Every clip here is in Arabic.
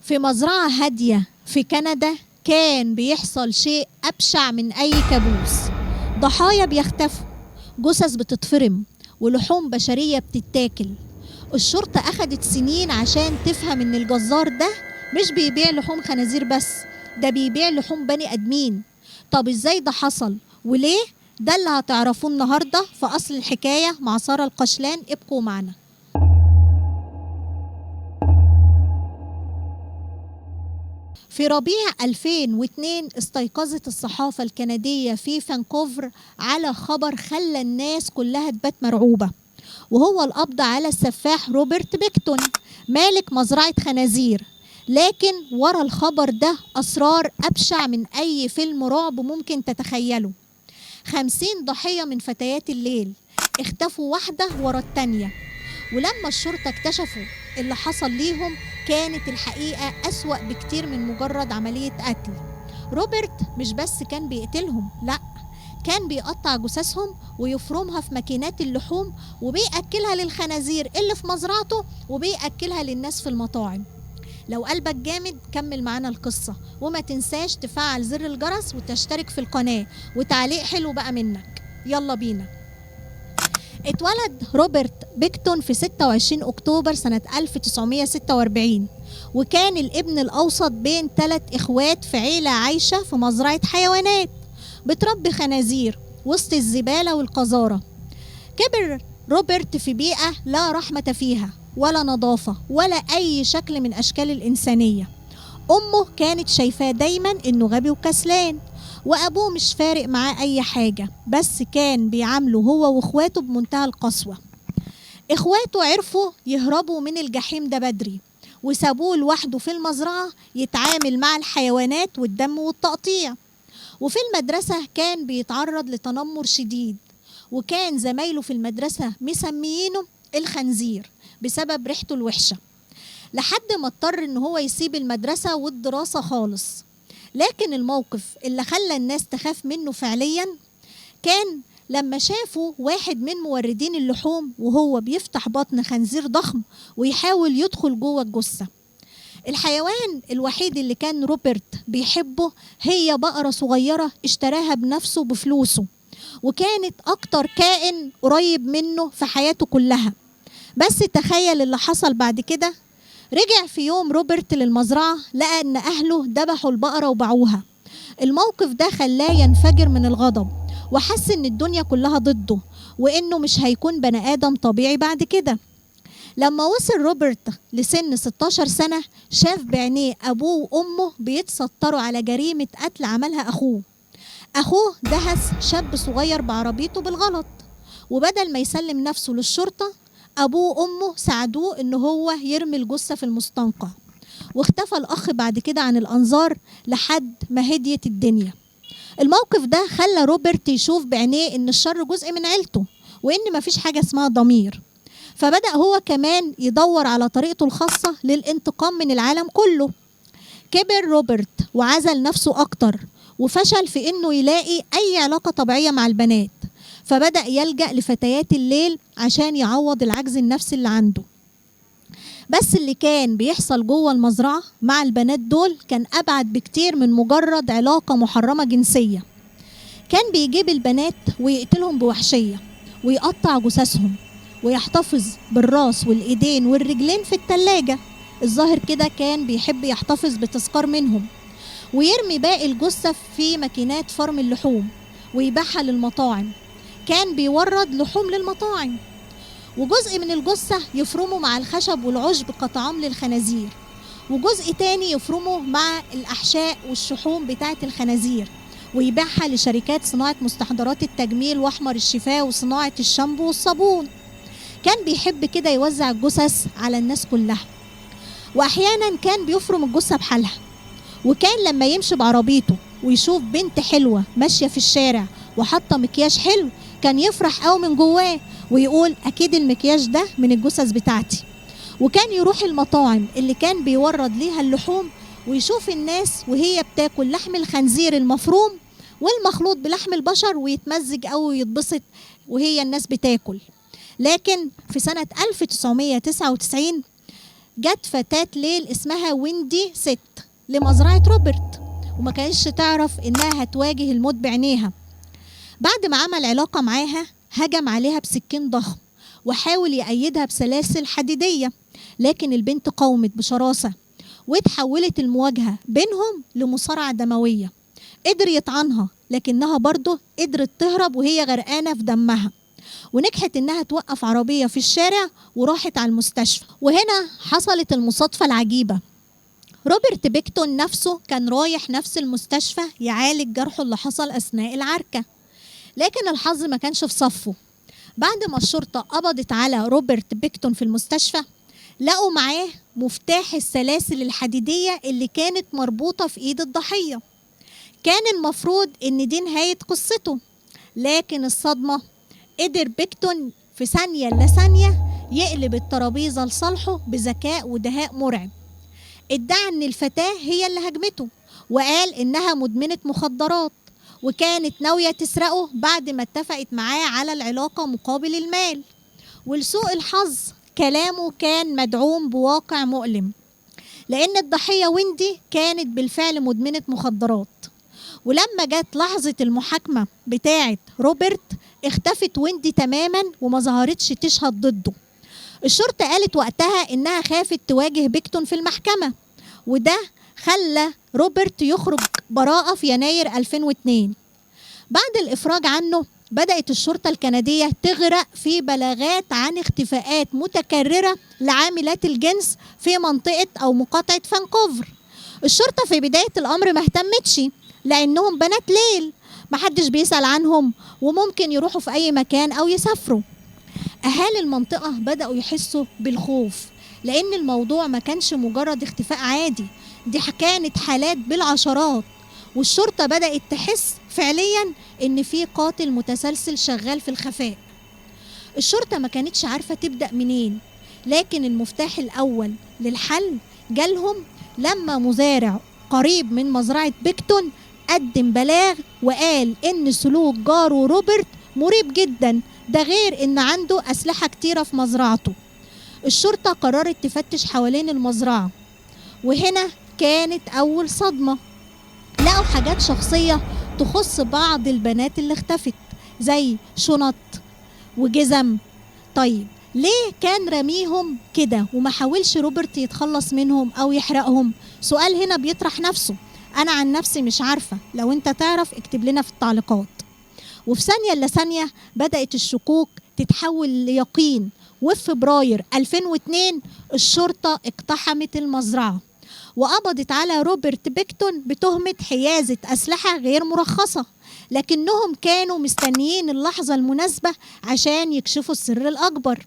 في مزرعة هادية في كندا كان بيحصل شيء أبشع من أي كابوس. ضحايا بيختفوا، جثث بتتفرم، ولحوم بشرية بتتاكل. الشرطة أخدت سنين عشان تفهم إن الجزار ده مش بيبيع لحوم خنازير بس، ده بيبيع لحوم بني آدمين. طب إزاي ده حصل وليه؟ ده اللي هتعرفوه النهاردة في أصل الحكاية مع سارة القشلان. ابقوا معنا. في ربيع 2002 استيقظت الصحافة الكندية في فانكوفر على خبر خلى الناس كلها تبات مرعوبة، وهو القبض على السفاح روبرت بيكتون مالك مزرعة خنازير. لكن ورا الخبر ده أسرار أبشع من أي فيلم رعب ممكن تتخيله. 50 ضحية من فتيات الليل اختفوا واحدة ورا التانية، ولما الشرطة اكتشفوا اللي حصل ليهم كانت الحقيقة أسوأ بكتير من مجرد عملية قتل. روبرت مش بس كان بيقتلهم، لأ، كان بيقطع جثثهم ويفرمها في ماكينات اللحوم وبيأكلها للخنازير اللي في مزرعته وبيأكلها للناس في المطاعم. لو قلبك جامد كمل معانا القصة، وما تنساش تفعل زر الجرس وتشترك في القناة وتعليق حلو بقى منك. يلا بينا. اتولد روبرت بيكتون في 26 أكتوبر سنة 1946، وكان الابن الأوسط بين 3 إخوات في عيلة عايشة في مزرعة حيوانات بتربي خنازير وسط الزبالة والقذارة. كبر روبرت في بيئة لا رحمة فيها ولا نظافة ولا أي شكل من أشكال الإنسانية. أمه كانت شايفاه دايما إنه غبي وكسلان، وأبوه مش فارق معاه أي حاجة، بس كان بيعامله هو وإخواته بمنتهى القسوة. إخواته عرفوا يهربوا من الجحيم ده بدري، وسابوه لوحده في المزرعة يتعامل مع الحيوانات والدم والتقطيع. وفي المدرسة كان بيتعرض لتنمر شديد، وكان زمايله في المدرسة مسميينه الخنزير بسبب ريحته الوحشة، لحد ما اضطر إن هو يسيب المدرسة والدراسة خالص. لكن الموقف اللي خلى الناس تخاف منه فعليا كان لما شافوا واحد من موردين اللحوم وهو بيفتح بطن خنزير ضخم ويحاول يدخل جوه الجثة. الحيوان الوحيد اللي كان روبرت بيحبه هي بقرة صغيرة اشتراها بنفسه بفلوسه، وكانت أكتر كائن قريب منه في حياته كلها. بس تخيل اللي حصل بعد كده. رجع في يوم روبرت للمزرعة لقى أن أهله ذبحوا البقرة وباعوها. الموقف ده خلاه ينفجر من الغضب، وحس أن الدنيا كلها ضده وأنه مش هيكون بني آدم طبيعي بعد كده. لما وصل روبرت لسن 16 سنة شاف بعينيه أبوه وأمه بيتستروا على جريمة قتل عملها أخوه دهس شاب صغير بعربيته بالغلط، وبدل ما يسلم نفسه للشرطة أبوه وأمه ساعدوه إن هو يرمي الجثة في المستنقع. واختفى الأخ بعد كده عن الأنظار لحد ما هديت الدنيا. الموقف ده خلى روبرت يشوف بعينيه إن الشر جزء من عيلته وإن مفيش حاجة اسمها ضمير، فبدأ هو كمان يدور على طريقته الخاصة للانتقام من العالم كله. كبر روبرت وعزل نفسه أكتر، وفشل في إنه يلاقي أي علاقة طبيعية مع البنات، فبدأ يلجأ لفتيات الليل عشان يعوض العجز النفسي اللي عنده. بس اللي كان بيحصل جوه المزرعة مع البنات دول كان أبعد بكتير من مجرد علاقة محرمة جنسية. كان بيجيب البنات ويقتلهم بوحشية ويقطع جثثهم ويحتفظ بالراس والإيدين والرجلين في التلاجة. الظاهر كده كان بيحب يحتفظ بتذكار منهم، ويرمي باقي الجثة في ماكينات فرم اللحوم ويبيعها للمطاعم. كان بيورد لحوم للمطاعم، وجزء من الجثة يفرمه مع الخشب والعشب كطعام للخنازير، وجزء تاني يفرمه مع الأحشاء والشحوم بتاعة الخنازير ويبيعها لشركات صناعة مستحضرات التجميل وأحمر الشفاه وصناعة الشامبو والصابون. كان بيحب كده يوزع الجثث على الناس كلها، وأحيانا كان بيفرم الجثة بحالها. وكان لما يمشي بعربيته ويشوف بنت حلوة ماشية في الشارع وحاطة مكياج حلو كان يفرح قوي من جواه ويقول أكيد المكياج ده من الجثث بتاعتي. وكان يروح المطاعم اللي كان بيورد ليها اللحوم ويشوف الناس وهي بتاكل لحم الخنزير المفروم والمخلوط بلحم البشر ويتمزج أو يتبسط وهي الناس بتاكل. لكن في سنة 1999 جت فتاة ليل اسمها ويندي ست لمزرعة روبرت، وما كانتش تعرف إنها هتواجه الموت بعينيها. بعد ما عمل علاقة معاها هجم عليها بسكين ضخم وحاول يأيدها بسلاسل حديدية، لكن البنت قاومت بشراسة وتحولت المواجهة بينهم لمصارعة دموية. قدر يطعنها لكنها برضه قدرت تهرب وهي غرقانة في دمها، ونجحت إنها توقف عربية في الشارع وراحت على المستشفى. وهنا حصلت المصادفة العجيبة، روبرت بيكتون نفسه كان رايح نفس المستشفى يعالج جرحه اللي حصل أثناء العركة، لكن الحظ ما كانش في صفه. بعد ما الشرطة قبضت على روبرت بيكتون في المستشفى لقوا معاه مفتاح السلاسل الحديدية اللي كانت مربوطة في إيد الضحية. كان المفروض إن دي نهاية قصته، لكن الصدمة قدر بيكتون في ثانية إلا ثانية يقلب الترابيزة لصالحه بذكاء ودهاء مرعب. ادعى إن الفتاة هي اللي هجمته، وقال إنها مدمنة مخدرات وكانت ناوية تسرقه بعد ما اتفقت معاه على العلاقة مقابل المال. ولسوء الحظ كلامه كان مدعوم بواقع مؤلم، لأن الضحية ويندي كانت بالفعل مدمنة مخدرات. ولما جت لحظة المحاكمة بتاعة روبرت اختفت ويندي تماما وما ظهرتش تشهد ضده. الشرطة قالت وقتها إنها خافت تواجه بيكتون في المحكمة، وده خلى روبرت يخرج براءة في يناير 2002. بعد الإفراج عنه بدأت الشرطة الكندية تغرق في بلاغات عن اختفاءات متكررة لعاملات الجنس في منطقة أو مقاطعة فانكوفر. الشرطة في بداية الأمر ما اهتمتش لأنهم بنات ليل محدش بيسأل عنهم وممكن يروحوا في أي مكان أو يسافروا. أهالي المنطقة بدأوا يحسوا بالخوف لأن الموضوع ما كانش مجرد اختفاء عادي، دي كانت حالات بالعشرات، والشرطة بدأت تحس فعليا إن في قاتل متسلسل شغال في الخفاء. الشرطة ما كانتش عارفة تبدأ منين، لكن المفتاح الأول للحل جالهم لما مزارع قريب من مزرعة بيكتون قدم بلاغ وقال إن سلوك جاره روبرت مريب جدا، ده غير إن عنده أسلحة كتيرة في مزرعته. الشرطة قررت تفتش حوالين المزرعة، وهنا كانت أول صدمة. لقوا حاجات شخصية تخص بعض البنات اللي اختفت زي شنط وجزم. طيب ليه كان رميهم كده وما حاولش روبرت يتخلص منهم أو يحرقهم؟ سؤال هنا بيطرح نفسه. أنا عن نفسي مش عارفة، لو أنت تعرف اكتب لنا في التعليقات. وفي ثانية إلا ثانية بدأت الشكوك تتحول ليقين، وفي فبراير 2002 الشرطة اقتحمت المزرعة وقبضت على روبرت بيكتون بتهمة حيازة أسلحة غير مرخصة، لكنهم كانوا مستنيين اللحظة المناسبة عشان يكشفوا السر الأكبر.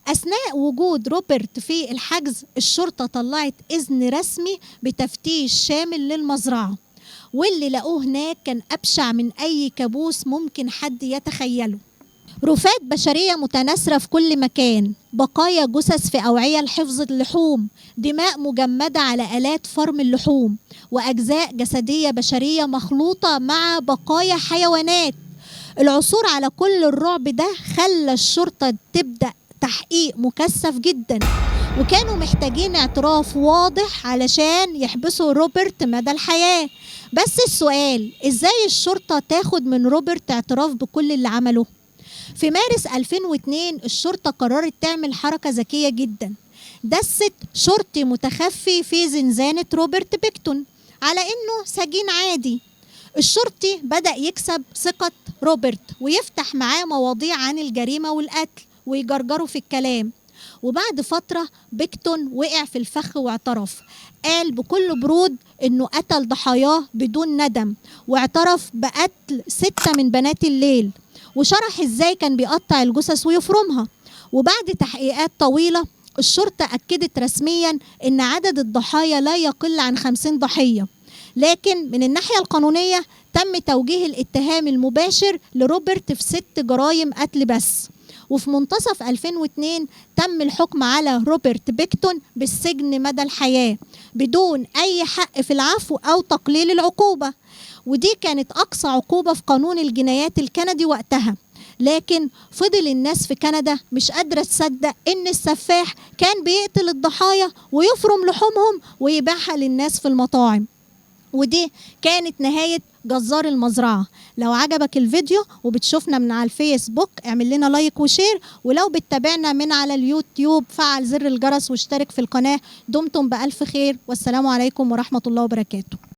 أثناء وجود روبرت في الحجز الشرطة طلعت إذن رسمي بتفتيش شامل للمزرعة، واللي لقوه هناك كان أبشع من أي كابوس ممكن حد يتخيله. رفات بشرية متناثرة في كل مكان، بقايا جثث في أوعية لحفظ اللحوم، دماء مجمدة على آلات فرم اللحوم، وأجزاء جسدية بشرية مخلوطة مع بقايا حيوانات. العثور على كل الرعب ده خلى الشرطة تبدأ تحقيق مكثف جدا، وكانوا محتاجين اعتراف واضح علشان يحبسوا روبرت مدى الحياة. بس السؤال، ازاي الشرطة تاخد من روبرت اعتراف بكل اللي عمله؟ في مارس 2002 الشرطة قررت تعمل حركة ذكية جدا، دست شرطي متخفي في زنزانة روبرت بيكتون على انه سجين عادي. الشرطي بدأ يكسب ثقة روبرت ويفتح معاه مواضيع عن الجريمة والقتل ويجرجروا في الكلام. وبعد فترة بيكتون وقع في الفخ واعترف، قال بكل برود انه قتل ضحاياه بدون ندم، واعترف بقتل 6 من بنات الليل، وشرح ازاي كان بيقطع الجثث ويفرمها. وبعد تحقيقات طويلة الشرطة أكدت رسميا ان عدد الضحايا لا يقل عن 50 ضحية، لكن من الناحية القانونية تم توجيه الاتهام المباشر لروبرت في 6 جرائم قتل بس. وفي منتصف 2002 تم الحكم على روبرت بيكتون بالسجن مدى الحياة بدون أي حق في العفو أو تقليل العقوبة، ودي كانت أقصى عقوبة في قانون الجنايات الكندي وقتها. لكن فضل الناس في كندا مش قادرة تصدق إن السفاح كان بيقتل الضحايا ويفرم لحومهم ويبيعها للناس في المطاعم. ودي كانت نهاية جزار المزرعة. لو عجبك الفيديو وبتشوفنا من على الفيسبوك اعمل لنا لايك وشير، ولو بتتابعنا من على اليوتيوب فعل زر الجرس واشترك في القناة. دمتم بألف خير، والسلام عليكم ورحمة الله وبركاته.